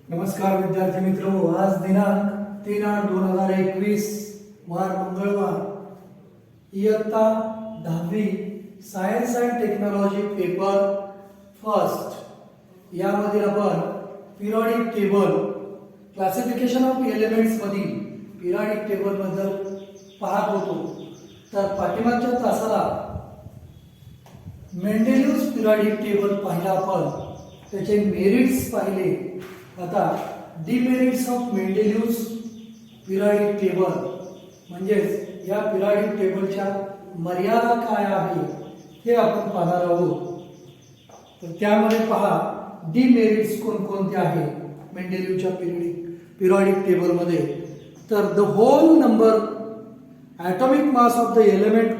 नमस्कार विद्यार्थी मित्रो, आज दिनांक 3/8/2021 वार मंगळवार, इयत्ता 10वी science and technology paper first यामधील आपण periodic table classification of elements मधील पिरियडिक टेबल बद्दल पाहत होतो. तर पाठीमागच्या तासाला मेंडेलिव्हज पिरियडिक टेबल पाहिला आपण, त्याचे मेरिट्स पाहिले. आता डिमेरिट्स ऑफ मेंडेलिव्हज पिरियडिक टेबल म्हणजेच या पिरियडिक टेबलच्या मर्यादा काय आहे हे आपण पाहणार आहोत. तर त्यामध्ये पहा डिमेरिट्स कोणकोणते आहेत मेंडेलिव्हच्या पिरियडिक टेबलमध्ये. तर the whole number atomic mass of the element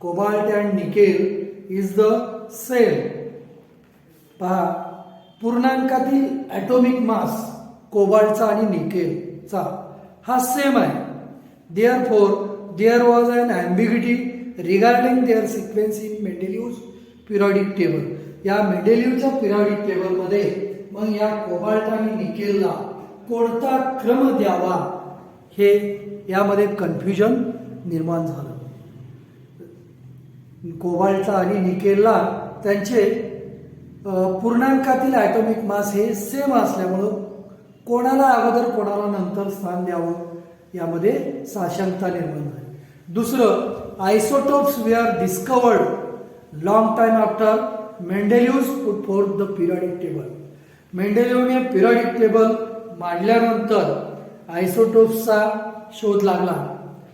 cobalt and nickel is the same. पहा पूर्णांकातील ॲटॉमिक मास कोबाल्टचा आणि निकेलचा हा सेम आहे. There was an ambiguity regarding their sequence in Mendeleev's periodic table. या मेंडेलिव्हच्या पिरियडिक टेबलमध्ये मग या कोबाल्ट आणि निकेलला कोणता क्रम द्यावा हे यामध्ये कन्फ्युजन निर्माण झालं. कोबाल्टचा आणि निकेलला त्यांचे पूर्णांकातील ॲटॉमिक मास हे सेम असल्यामुळं कोणाला अगोदर कोणाला नंतर स्थान द्यावं यामध्ये साशंकता निर्माण झाली. दुसरं, isotopes were discovered long time after Mendeleev's put forth the periodic table. मेंडेलिव्हने पिरियडिक टेबल मांडल्यानंतर आयसोटोप्सचा शोध लागला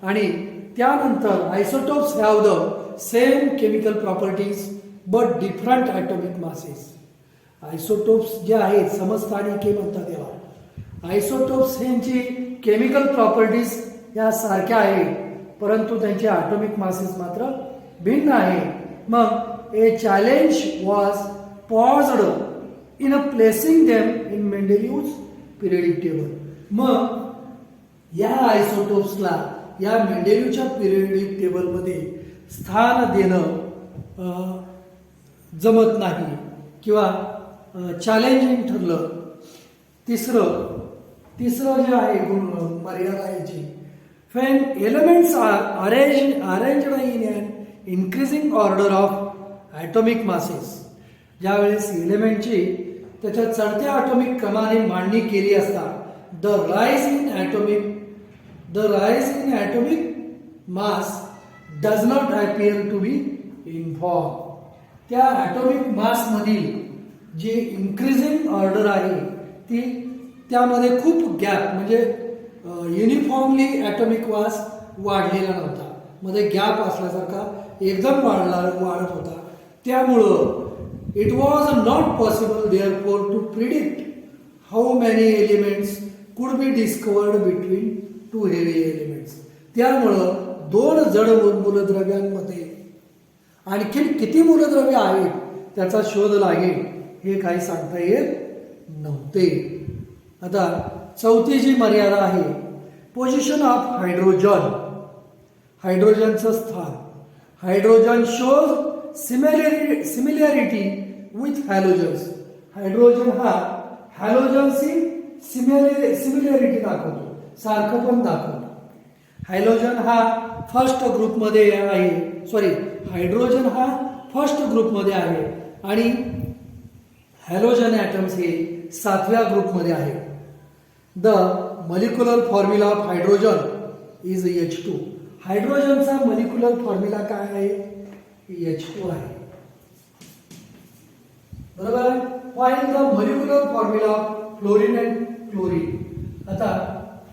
आणि त्यानंतर isotopes have the same chemical properties but different atomic masses. Isotopes जे आहेत समस्थानिके म्हणतात याला. आयसोटोप्स यांची केमिकल प्रॉपर्टीज या सारख्या आहेत परंतु त्यांचे ॲटॉमिक मासेस मात्र भिन्न आहे. मग a challenge was posed in placing them in Mendeleev's periodic table. मग या आयसोटोप्सला या मेंडेलिव्हच्या पिरियडिक टेबलमध्ये स्थान देणं जमत नाही किंवा चॅलेंजिंग ठरलं. तिसरं जे आहे मर्यादा याची, when elements are arranged in an increasing order of atomic masses. ज्यावेळेस एलिमेंटची त्याच्या चढत्या ॲटॉमिक क्रमाने मांडणी केली असता the rise in atomic mass does not appear to be uniform. त्या ॲटॉमिक मास मधील जे इन्क्रीजिंग ऑर्डर आहे ती त्यामध्ये खूप गॅप म्हणजे युनिफॉर्मली ॲटॉमिक मास वाढलेला नव्हता. मध्ये गॅप असल्यासारखा एकदम वाढत होता. त्यामुळं it was not possible therefore to predict how many elements could be discovered between two heavy elements. त्यामुळं दोन जड मूलद्रव्यांमध्ये आणखी किती मूलद्रव्य आहेत त्याचा शोध लागेल हे काही सांगता येत नव्हते. आता चौथी जी मर्यादा आहे, पोझिशन ऑफ हायड्रोजन. हायड्रोजनचं स्थान. Hydrogen shows similarity with halogens. Hydrogen हा हॅलोजनशी सिमिलॅरिटी दाखवतो, सारखं पण दाखवतो. हायड्रोजन हा फर्स्ट ग्रुपमध्ये आहे, हायड्रोजन हा फर्स्ट ग्रुपमध्ये आहे आणि हॅलोजन ॲटम्स हे 7व्या ग्रुपमध्ये आहे. The molecular formula of hydrogen is H2. हायड्रोजनचा मॉलिक्युलर फॉर्म्युला काय आहे? H2 आहे. बरोबर आहे. Find the molecular formula of fluorine and chlorine. आता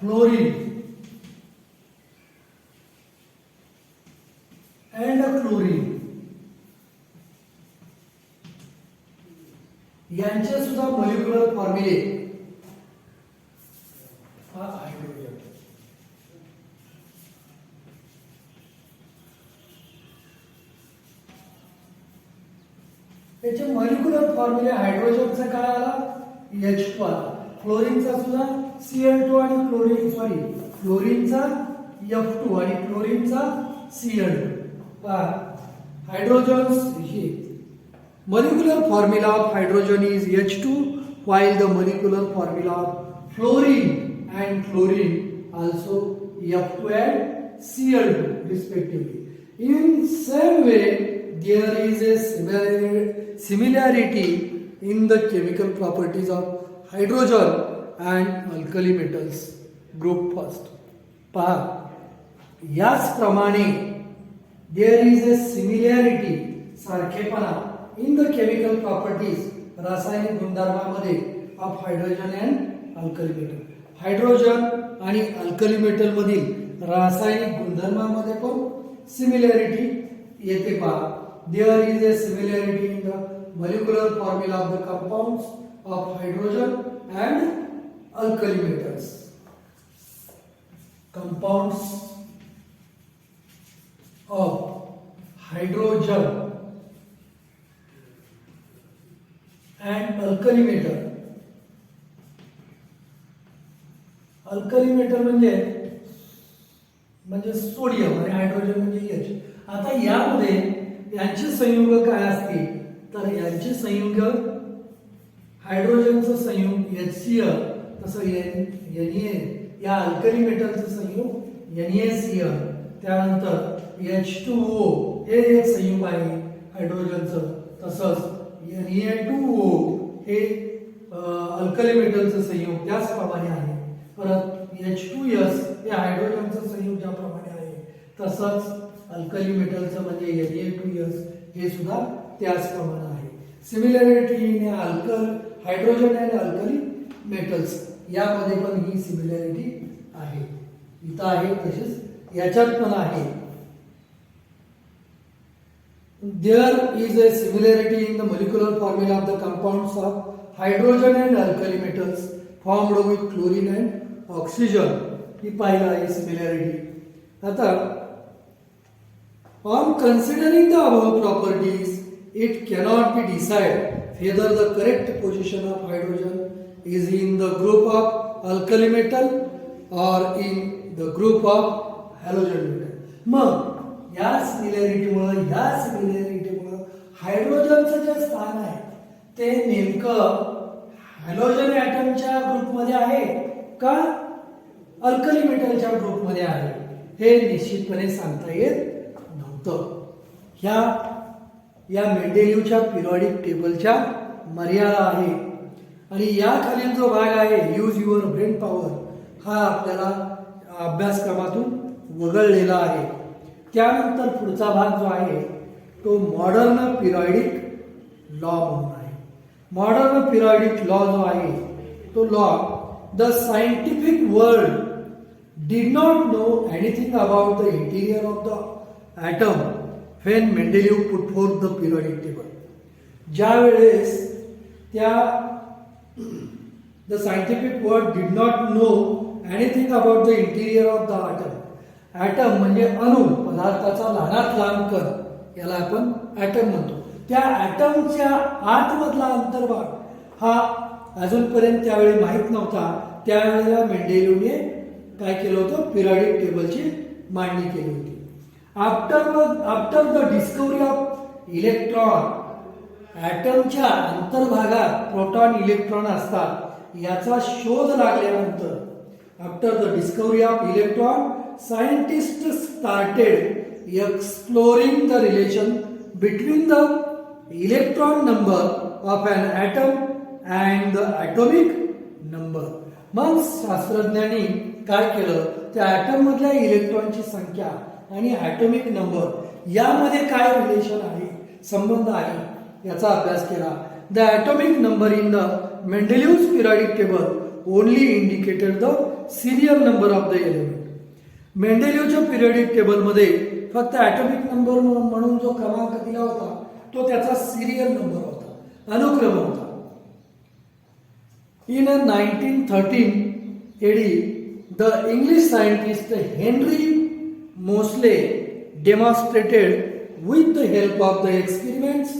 फ्लोरीन अँड क्लोरीन यांचे सुद्धा मॉलिक्युलर फॉर्म्युले हा हायड्रोजन. याचे मॉलिक्युलर फॉर्म्युले हायड्रोजनचा काय आला? H2 आला. फ्लोरीनचा सुद्धा Cl2 आणि फ्लोरीनचा F2 आणि क्लोरीनचा Cl2. हायड्रोजन्स हे molecular formula of hydrogen is H2 while the molecular formula of fluorine and chlorine also F2 and Cl2 respectively. In same way, there is a similarity in the chemical properties of hydrogen and alkali metals. Group first. पहा, याचप्रमाणे there is a similarity, सारखेपणा in the chemical properties, रासायनिक गुणधर्मामध्ये of hydrogen and alkali metal. Hydrogen आणि alkali metal मधील रासायनिक गुणधर्मामध्ये पण सिमिलॅरिटी येते पहा. There is a similarity in the molecular formula of the compounds of hydrogen and alkali metals. Compounds of hydrogen and alkali metal. Alkali metal म्हणजे sodium आणि hydrogen म्हणजे एच. आता यामध्ये यांचे संयुग काय असतील तर यांचे संयुग हायड्रोजनचं संयुग HCl, तसं Na या अल्कली मेटलचं संयुग NaCl, त्यानंतर H2O हे एक संयुग आहे हायड्रोजनचं, तसंच Na2O हे अल्कली मेटलचं संयुग त्याचप्रमाणे आहे. परत H2S हे हायड्रोजनचं संयुग ज्याप्रमाणे आहे तसंच अल्कली मेटलचं म्हणजे Na2S हे सुद्धा त्याचप्रमाणे आहे. Similarity in hydrogen and alkali metals, यामध्ये पण ही सिमिलॅरिटी आहे. इथं आहे तसेच याच्यात पण आहे. There is a similarity in the molecular formula of the compounds of hydrogen and alkali metals formed with chlorine and oxygen. ही पाहिलं आहे सिमिलॅरिटी. आता on considering the above properties, it cannot be decided whether the correct position of hydrogen is in the group of alkali metal or in the group of halogen metal. मग या सिमिलॅरिटीमुळे हायड्रोजनचं जे स्थान आहे ते नेमकं हॅलोजन ॲटमच्या ग्रुपमध्ये आहे का अल्कली मेटलच्या ग्रुपमध्ये आहे हे निश्चितपणे सांगता येत नव्हतं. या मेंडेलिव्हच्या पिरियडिक टेबलच्या मर्यादा आहे आणि या खालील जो भाग आहे यूज युअर ब्रेन पॉवर हा आपल्याला अभ्यासक्रमातून वगळलेला आहे. त्यानंतर पुढचा भाग जो आहे तो मॉडर्न पिरियडिक लॉ म्हणून आहे. मॉडर्न पिरियडिक लॉ जो आहे तो law, the scientific world did not know anything about the interior of the atom when Mendeleev put forth the periodic table. ज्या वेळेस the scientific world did not know anything about the interior of the atom. Atom म्हणजे अणु, पदार्थाचा लहानात लहान कण, याला आपण ॲटम म्हणतो. त्या ॲटमच्या आतमधला अंतर्भाग हा अजूनपर्यंत त्यावेळी माहीत नव्हता. त्यावेळेला मेंडेलिव्हने काय केलं होतं, पिरियडिक टेबलची मांडणी केली होती. After the discovery of electron, ॲटमच्या अंतर्भागात प्रोटॉन इलेक्ट्रॉन असतात याचा शोध लागल्यानंतर, after the discovery of electron, scientists started exploring the relation between the electron number of an atom and the atomic number. मग शास्त्रज्ञांनी काय केलं, त्या ॲटम मधल्या इलेक्ट्रॉनची संख्या आणि ॲटॉमिक नंबर यामध्ये काय रिलेशन आहे, संबंध आहे याचा अभ्यास केला. The atomic number in the Mendeleev's periodic table only indicated the serial number of the element. मेंडेलिव्हच्या पिरियडिक टेबलमध्ये फक्त ॲटॉमिक नंबर म्हणून जो क्रमांक दिला होता तो त्याचा सिरियल नंबर होता, अनुक्रम होता. In 1913 AD, the English scientist Henry Moseley demonstrated with the help of the experiments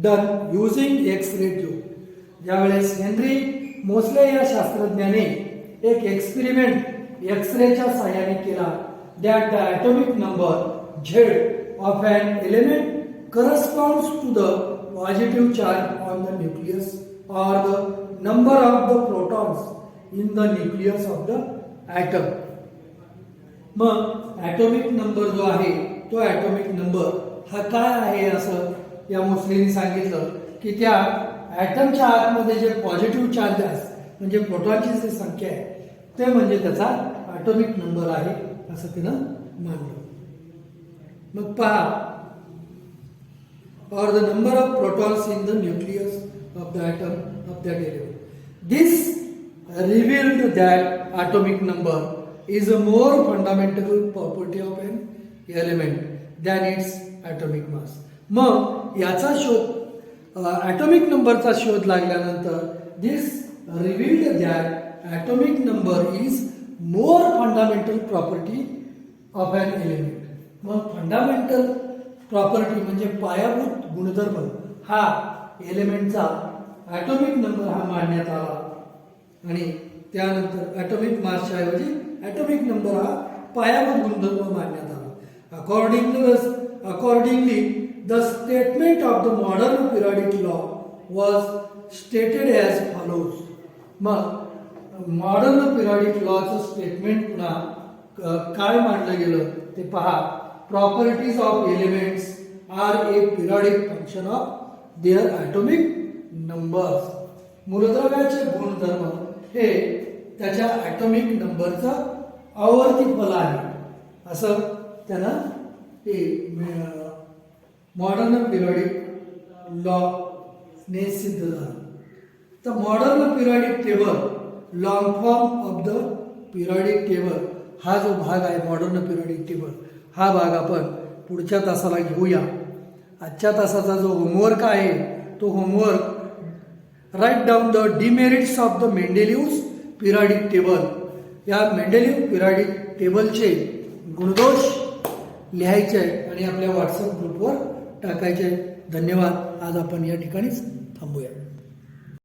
done using X-ray tube. ज्यावेळेस हेनरी मोसले या शास्त्रज्ञाने एक एक्सपेरिमेंट एक्सरेच्या सहाय्याने केला, that the atomic number Z of an element corresponds to the positive charge on the nucleus or the number of the protons in the nucleus of the atom. मग atomic number जो आहे तो atomic number हा काय आहे असं या मोस्लेनी सांगितलं की त्या ॲटमच्या आतमध्ये जे पॉझिटिव्ह चार्जेस म्हणजे प्रोटॉनची जी संख्या आहे ते म्हणजे त्याचा ॲटॉमिक नंबर आहे असं तिनं मानलं. मग पहा, or the number of protons in the nucleus of the atom of that element. This revealed that atomic number is a more fundamental property of an element than its atomic mass. मग याचा शोध atomic नंबरचा शोध लागल्यानंतर this revealed that atomic number is more fundamental property of an element. मग fundamental property म्हणजे पायाभूत गुणधर्म हा एलिमेंटचा ॲटॉमिक नंबर हा मानण्यात आला आणि त्यानंतर ॲटॉमिक मासच्या ऐवजी ॲटॉमिक नंबर हा पायाभूत गुणधर्म मानण्यात आला. Accordingly the statement of the modern periodic law was stated as follows. मग मॉडर्न पिरियडिक लॉचं स्टेटमेंट पुन्हा काय मांडलं गेलं ते पहा. Properties of elements are a periodic function of their atomic numbers. मूलद्रव्याचे गुणधर्म हे त्याच्या ॲटॉमिक नंबरचा आवर्ती फल आहे असं त्यानं ते मॉडर्न पिरियडिक लॉ ने सिद्ध झालं. तर modern periodic table long form of the periodic table हा जो भाग आहे मॉडर्न पिरियडिक टेबल हा भाग आपण पुढच्या तासाला घेऊया. आजच्या तासाचा जो होमवर्क आहे तो homework write down the demerits of the Mendeleev's periodic table. या मेंडेलिव्ह पिरियडिक टेबलचे गुणदोष लिहायचे आणि आपल्या व्हॉट्सअप ग्रुपवर टाकायचे. धन्यवाद. आज आपण या ठिकाणीच थांबूया.